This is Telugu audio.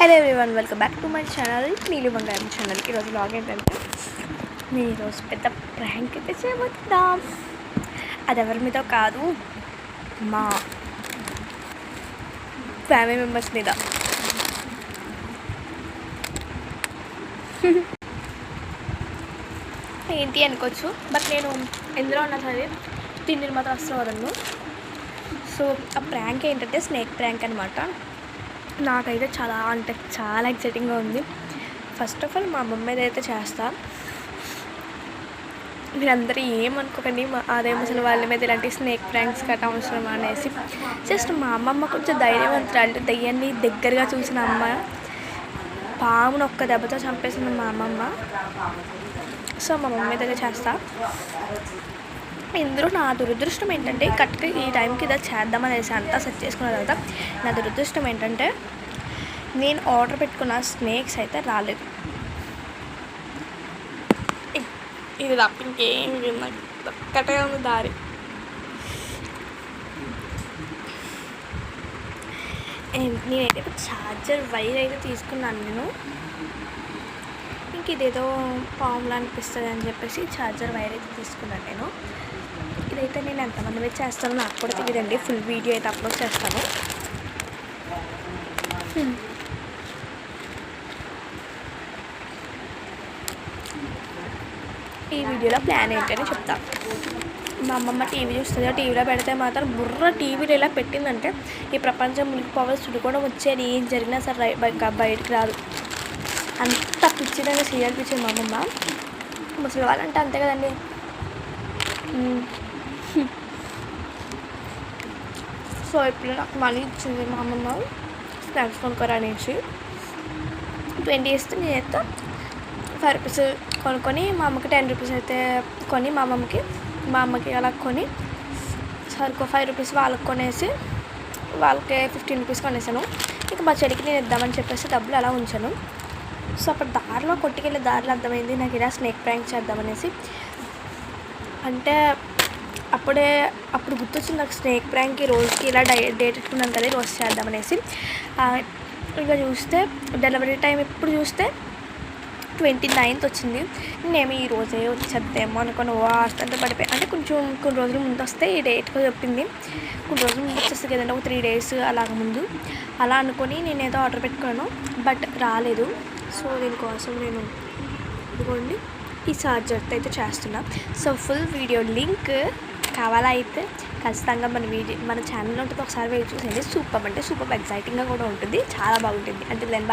Hello everyone, welcome back to my channel నీలి బంగారం ఛానల్. ఈరోజు వ్లాగ్ ఏంటంటే నేను ఈరోజు పెద్ద ప్రాంక్ అయితే చేయబోతున్నాం. అది ఎవరి మీద కాదు, మా ఫ్యామిలీ మెంబర్స్ మీద. ఏంటి అనుకోవచ్చు, బట్ నేను ఎందులో ఉన్నా సరే తిండిని మాత్రం అస్సలు వదలను. సో ఆ ప్రాంక్ ఏంటంటే స్నేక్ ప్రాంక్ అనమాట. నాకైతే చాలా అంటే చాలా ఎక్సైటింగ్గా ఉంది. ఫస్ట్ ఆఫ్ ఆల్ మా అమ్మమ్మ ఏదైతే చేస్తా, మీరందరూ ఏమనుకోకండి, అదేమో అసలు వాళ్ళ మీద ఇలాంటి స్నేక్ ప్రాంక్స్ కట్ట అవసరం అనేసి. జస్ట్ మా అమ్మమ్మ కొంచెం ధైర్యవంతురాలు, దయ్యాన్ని దగ్గరగా చూసిన అమ్మ. పామును ఒక్క దెబ్బతో చంపేసింది మా అమ్మమ్మ. సో మా మమ్మీ దగ్గర చేస్తా. ఇందులో నా దురదృష్టం ఏంటంటే కరెక్ట్గా ఈ టైంకి ఇదా చేద్దామనేసి అంతా సెట్ చేసుకున్న తర్వాత నా దురదృష్టం ఏంటంటే నేను ఆర్డర్ పెట్టుకున్న స్నేక్స్ అయితే రాలేదు. ఇది తప్ప ఇంకేం నాకు ఒక్కటే ఉంది దారి. నేనైతే ఇప్పుడు ఛార్జర్ వైర్ అయితే తీసుకున్నాను. నేను ఇంక ఇదేదో పాములా అనిపిస్తుంది అని చెప్పేసి ఛార్జర్ వైర్ అయితే తీసుకున్నాను. నేను ఇదైతే నేను ఎంతమంది మీద చేస్తానో నాకు కూడా తెలియదండి. ఫుల్ వీడియో అయితే అప్లోడ్ చేస్తాను. ఈ వీడియోలో ప్లాన్ ఏంటని చెప్తా. మా అమ్మమ్మ టీవీ చూస్తుంది. టీవీలో పెడితే మాత్రం బుర్ర టీవీలో ఇలా పెట్టిందంటే ఈ ప్రపంచం మునిగిపోవాలి, చుడుకోవడం వచ్చేది, ఏం జరిగినా సరే బయటకు రాదు. అంత పిచ్చిదంగా సీరియల్ పిచ్చింది మా అమ్మమ్మ. ముసలి వాళ్ళంటే అంతే కదండి. సో ఇప్పుడు నాకు మనీ ఇచ్చింది మా అమ్మమ్మ, స్నాక్స్ కొనుక్కోరా అనేసి. 20 ఇస్తే నేనైతే 5 రూపీస్ కొనుక్కొని మా అమ్మకి 10 రూపీస్ అయితే కొని మా అమ్మకి అలా కొని సరుకు 5 రూపీస్ వాళ్ళకి కొనేసి వాళ్ళకి 15 రూపీస్ కొనేసాను. ఇంకా మా చెడికి నేను ఇద్దామని చెప్పేసి డబ్బులు అలా ఉంచాను. సో అప్పుడు దారిలో కొట్టుకెళ్ళే దారిలో అర్థమైంది నాకు ఇలా స్నేక్ ప్రాంక్ చేద్దామనేసి. అంటే అప్పుడు గుర్తొచ్చింది నాకు స్నేక్ ప్రాంక్కి రోజుకి ఇలా డేట్ పెట్టుకున్నాను కదా, రోజు చేద్దామనేసి. ఇంకా చూస్తే డెలివరీ టైం ఎప్పుడు చూస్తే 29th వచ్చింది. నేనేమి ఈ రోజే వచ్చేద్దామో అనుకుని వాస్తంతా పడిపోయి, అంటే కొన్ని రోజుల ముందు వస్తే ఈ డేట్గా చెప్పింది. కొన్ని రోజుల ముందు వచ్చేస్తుంది కదండి, ఒక 3 days అలాగ ముందు. అలా అనుకొని నేనేదో ఆర్డర్ పెట్టుకున్నాను, బట్ రాలేదు. సో దీనికోసం నేను ఇదిగోండి ఈ ఛార్జర్తో అయితే చేస్తున్నా. సో ఫుల్ వీడియో లింక్ కావాలా అయితే ఖచ్చితంగా మన ఛానల్లో ఉంటుంది, ఒకసారి వెళ్ళి చూసేయండి. సూపర్ అంటే సూపర్ ఎక్సైటింగ్గా కూడా ఉంటుంది, చాలా బాగుంటుంది. అంటే దెన్ బాయ్.